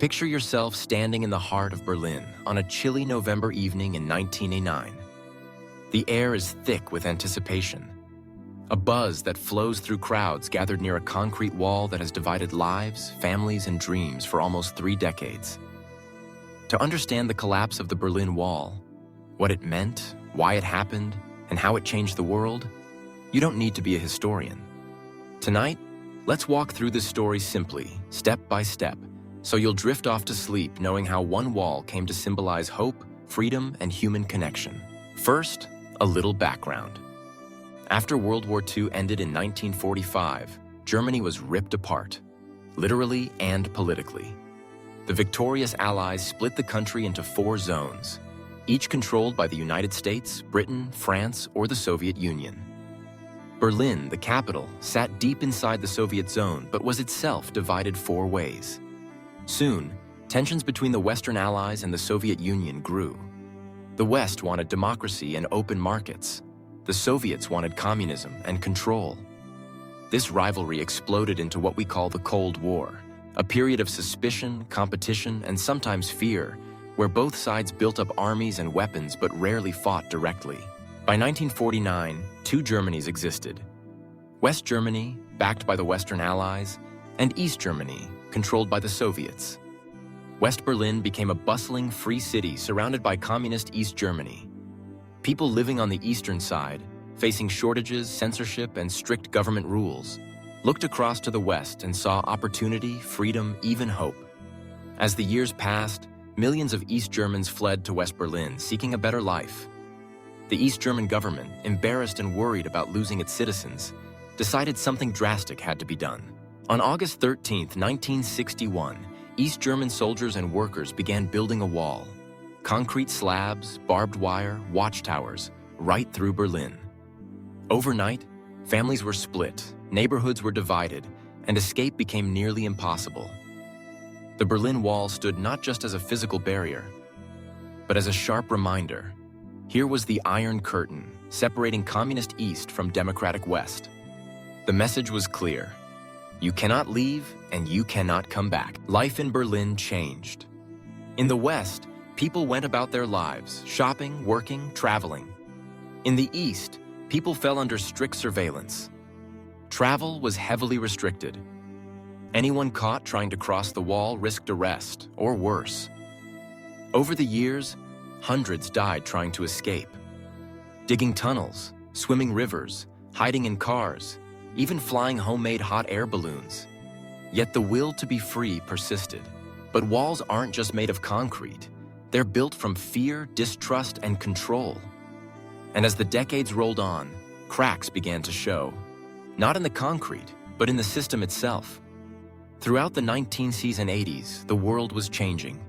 Picture yourself standing in the heart of Berlin on a chilly November evening in 1989. The air is thick with anticipation, a buzz that flows through crowds gathered near a concrete wall that has divided lives, families, and dreams for almost 3 decades. To understand the collapse of the Berlin Wall, what it meant, why it happened, and how it changed the world, you don't need to be a historian. Tonight, let's walk through this story simply, step by step, so you'll drift off to sleep knowing how one wall came to symbolize hope, freedom, and human connection. First, a little background. After World War II ended in 1945, Germany was ripped apart, literally and politically. The victorious Allies split the country into 4 zones, each controlled by the United States, Britain, France, or the Soviet Union. Berlin, the capital, sat deep inside the Soviet zone but was itself divided 4 ways. Soon, tensions between the Western Allies and the Soviet Union grew. The West wanted democracy and open markets. The Soviets wanted communism and control. This rivalry exploded into what we call the Cold War, a period of suspicion, competition, and sometimes fear, where both sides built up armies and weapons but rarely fought directly. By 1949, 2 Germanys existed: West Germany, backed by the Western Allies, and East Germany, controlled by the Soviets. West Berlin became a bustling, free city surrounded by communist East Germany. People living on the eastern side, facing shortages, censorship, and strict government rules, looked across to the west and saw opportunity, freedom, even hope. As the years passed, millions of East Germans fled to West Berlin, seeking a better life. The East German government, embarrassed and worried about losing its citizens, decided something drastic had to be done. On August 13, 1961, East German soldiers and workers began building a wall. Concrete slabs, barbed wire, watchtowers, right through Berlin. Overnight, families were split, neighborhoods were divided, and escape became nearly impossible. The Berlin Wall stood not just as a physical barrier, but as a sharp reminder. Here was the Iron Curtain, separating communist East from democratic West. The message was clear: you cannot leave and you cannot come back. Life in Berlin changed. In the West, people went about their lives, shopping, working, traveling. In the East, people fell under strict surveillance. Travel was heavily restricted. Anyone caught trying to cross the wall risked arrest, or worse. Over the years, hundreds died trying to escape. Digging tunnels, swimming rivers, hiding in cars, even flying homemade hot air balloons. Yet the will to be free persisted. But walls aren't just made of concrete. They're built from fear, distrust, and control. And as the decades rolled on, cracks began to show. Not in the concrete, but in the system itself. Throughout the 1970s and 80s, the world was changing.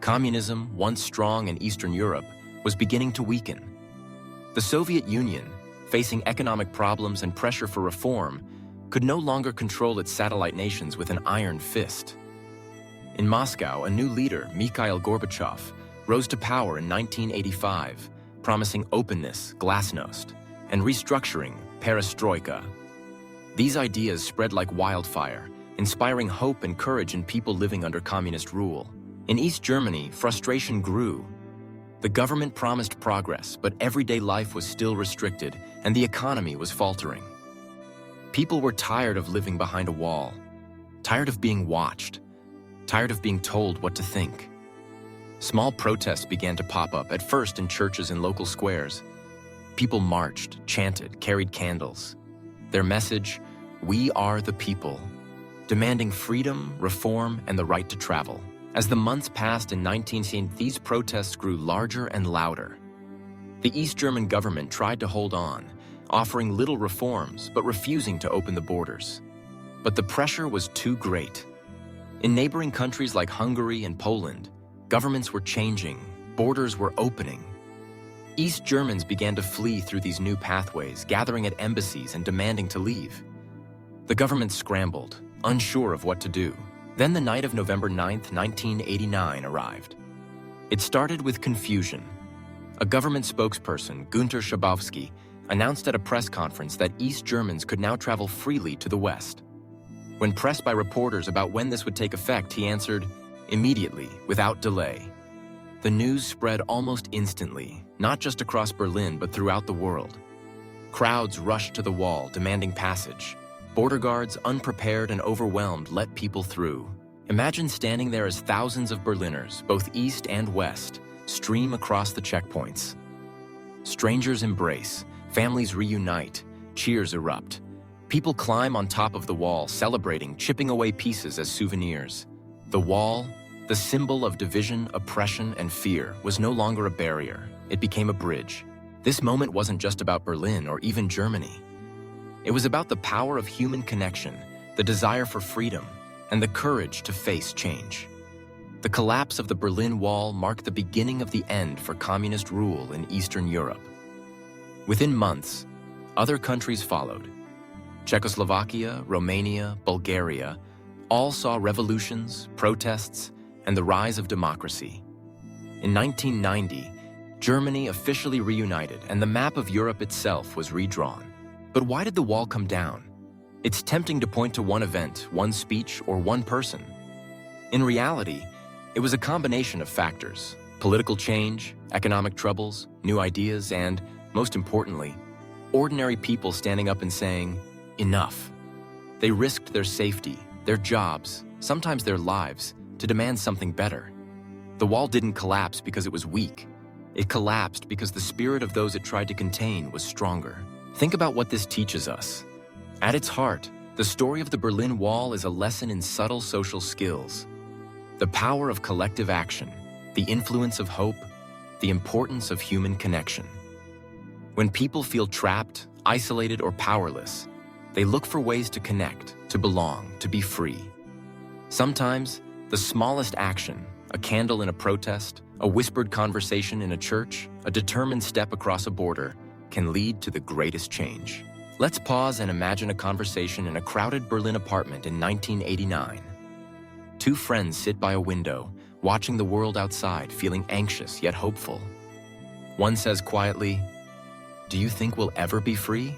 Communism, once strong in Eastern Europe, was beginning to weaken. The Soviet Union, facing economic problems and pressure for reform, could no longer control its satellite nations with an iron fist. In Moscow, a new leader, Mikhail Gorbachev, rose to power in 1985, promising openness, glasnost, and restructuring, perestroika. These ideas spread like wildfire, inspiring hope and courage in people living under communist rule. In East Germany, frustration grew. The government promised progress, but everyday life was still restricted, and the economy was faltering. People were tired of living behind a wall, tired of being watched, tired of being told what to think. Small protests began to pop up, at first in churches and local squares. People marched, chanted, carried candles. Their message: we are the people, demanding freedom, reform, and the right to travel. As the months passed in 1970, these protests grew larger and louder. The East German government tried to hold on, offering little reforms but refusing to open the borders. But the pressure was too great. In neighboring countries like Hungary and Poland, governments were changing, borders were opening. East Germans began to flee through these new pathways, gathering at embassies and demanding to leave. The government scrambled, unsure of what to do. Then the night of November 9, 1989 arrived. It started with confusion. A government spokesperson, Günter Schabowski, announced at a press conference that East Germans could now travel freely to the West. When pressed by reporters about when this would take effect, he answered, immediately, without delay. The news spread almost instantly, not just across Berlin, but throughout the world. Crowds rushed to the wall, demanding passage. Border guards, unprepared and overwhelmed, let people through. Imagine standing there as thousands of Berliners, both east and west, stream across the checkpoints. Strangers embrace, families reunite, cheers erupt. People climb on top of the wall, celebrating, chipping away pieces as souvenirs. The wall, the symbol of division, oppression, and fear, was no longer a barrier. It became a bridge. This moment wasn't just about Berlin or even Germany. It was about the power of human connection, the desire for freedom, and the courage to face change. The collapse of the Berlin Wall marked the beginning of the end for communist rule in Eastern Europe. Within months, other countries followed. Czechoslovakia, Romania, Bulgaria all saw revolutions, protests, and the rise of democracy. In 1990, Germany officially reunited, and the map of Europe itself was redrawn. But why did the wall come down? It's tempting to point to one event, one speech, or one person. In reality, it was a combination of factors: political change, economic troubles, new ideas, and, most importantly, ordinary people standing up and saying, "Enough." They risked their safety, their jobs, sometimes their lives, to demand something better. The wall didn't collapse because it was weak. It collapsed because the spirit of those it tried to contain was stronger. Think about what this teaches us. At its heart, the story of the Berlin Wall is a lesson in subtle social skills. The power of collective action, the influence of hope, the importance of human connection. When people feel trapped, isolated, or powerless, they look for ways to connect, to belong, to be free. Sometimes, the smallest action, a candle in a protest, a whispered conversation in a church, a determined step across a border, can lead to the greatest change. Let's pause and imagine a conversation in a crowded Berlin apartment in 1989. Two friends sit by a window, watching the world outside, feeling anxious yet hopeful. One says quietly, "Do you think we'll ever be free?"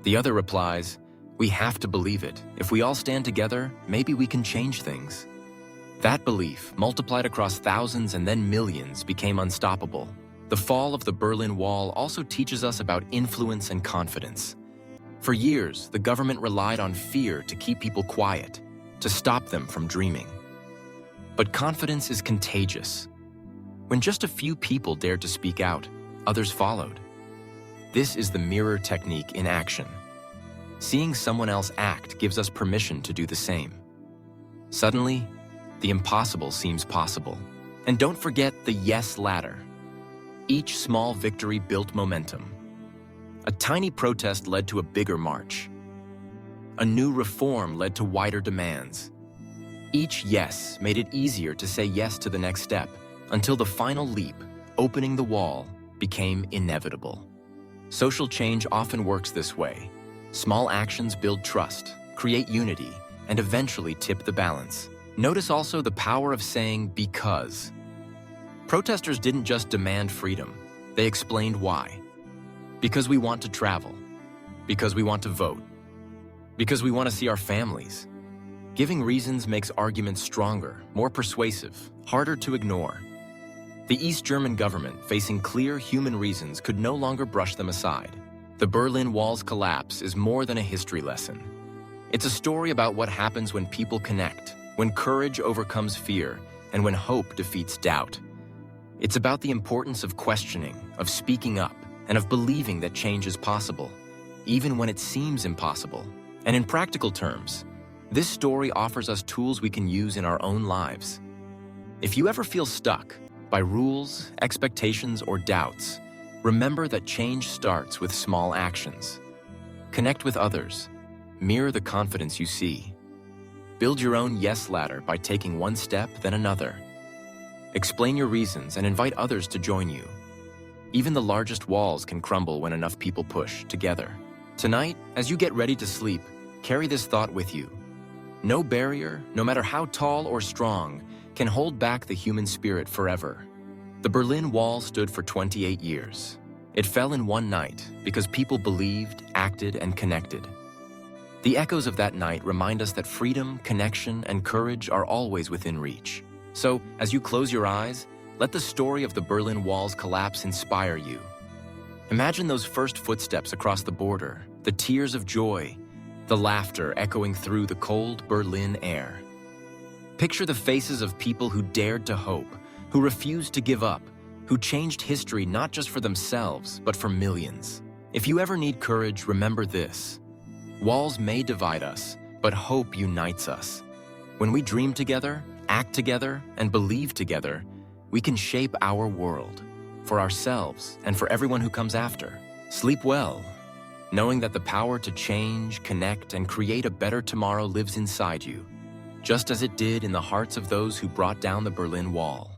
The other replies, "We have to believe it. If we all stand together, maybe we can change things." That belief, multiplied across thousands and then millions, became unstoppable. The fall of the Berlin Wall also teaches us about influence and confidence. For years, the government relied on fear to keep people quiet, to stop them from dreaming. But confidence is contagious. When just a few people dared to speak out, others followed. This is the mirror technique in action. Seeing someone else act gives us permission to do the same. Suddenly, the impossible seems possible. And don't forget the yes ladder. Each small victory built momentum. A tiny protest led to a bigger march. A new reform led to wider demands. Each yes made it easier to say yes to the next step, until the final leap, opening the wall, became inevitable. Social change often works this way. Small actions build trust, create unity, and eventually tip the balance. Notice also the power of saying because. Protesters didn't just demand freedom, they explained why. Because we want to travel. Because we want to vote. Because we want to see our families. Giving reasons makes arguments stronger, more persuasive, harder to ignore. The East German government, facing clear human reasons, could no longer brush them aside. The Berlin Wall's collapse is more than a history lesson. It's a story about what happens when people connect, when courage overcomes fear, and when hope defeats doubt. It's about the importance of questioning, of speaking up, and of believing that change is possible, even when it seems impossible. And in practical terms, this story offers us tools we can use in our own lives. If you ever feel stuck by rules, expectations, or doubts, remember that change starts with small actions. Connect with others. Mirror the confidence you see. Build your own yes ladder by taking one step, then another. Explain your reasons and invite others to join you. Even the largest walls can crumble when enough people push together. Tonight, as you get ready to sleep, carry this thought with you. No barrier, no matter how tall or strong, can hold back the human spirit forever. The Berlin Wall stood for 28 years. It fell in one night because people believed, acted, and connected. The echoes of that night remind us that freedom, connection, and courage are always within reach. So, as you close your eyes, let the story of the Berlin Wall's collapse inspire you. Imagine those first footsteps across the border, the tears of joy, the laughter echoing through the cold Berlin air. Picture the faces of people who dared to hope, who refused to give up, who changed history not just for themselves, but for millions. If you ever need courage, remember this. Walls may divide us, but hope unites us. When we dream together, act together, and believe together, we can shape our world, for ourselves and for everyone who comes after. Sleep well, knowing that the power to change, connect, and create a better tomorrow lives inside you, just as it did in the hearts of those who brought down the Berlin Wall.